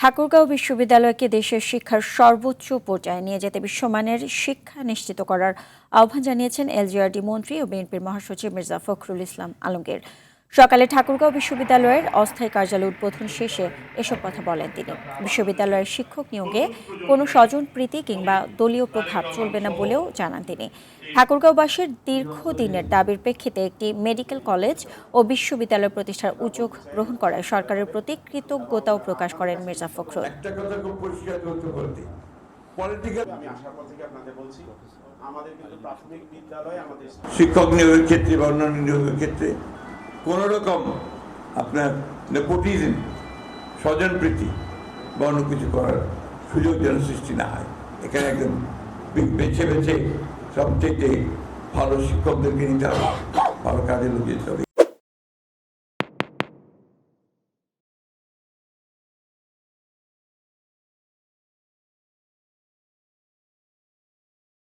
ঠাকুরগাঁও বিশ্ববিদ্যালয়কে দেশের শিক্ষার সর্বোচ্চ পর্যায়ে নিয়ে যেতে বিশ্বমানের শিক্ষা নিশ্চিত করার আহ্বান জানিয়েছেন এলজিআরডি মন্ত্রী ও বিএনপির মহাসচিব মির্জা ফখরুল ইসলাম আলমগীর। সকালে ঠাকুরগাঁও বিশ্ববিদ্যালয়ের অস্থায়ী কার্যালয় উদ্বোধন শেষে এসব কথা বলেন তিনি। বিশ্ববিদ্যালয়ের শিক্ষক নিয়োগে কোনো স্বজনপ্রীতি কিংবা দলীয় প্রভাব চলবে না বলেও জানান তিনি। ঠাকুরগাঁওবাসীর দীর্ঘদিনের দাবির প্রেক্ষিতে একটি মেডিকেল কলেজ ও বিশ্ববিদ্যালয় প্রতিষ্ঠার উদ্যোগ গ্রহণ করায় সরকারের প্রতি কৃতজ্ঞতাও প্রকাশ করেন মির্জা ফখরুল। শিক্ষক নিয়োগের ক্ষেত্রে বা অন্যান্য নিয়োগের ক্ষেত্রে কোন রকম আপনার নেপোটিজম, স্বজনপ্রীতি বা অন্য কিছু করার সুযোগ যেন সৃষ্টি না হয়। এখানে একদম বেছে বেছে সবচেয়ে ভালো শিক্ষকদেরকে নিতে হবে, ভালো কাজে লুকিয়ে চলে।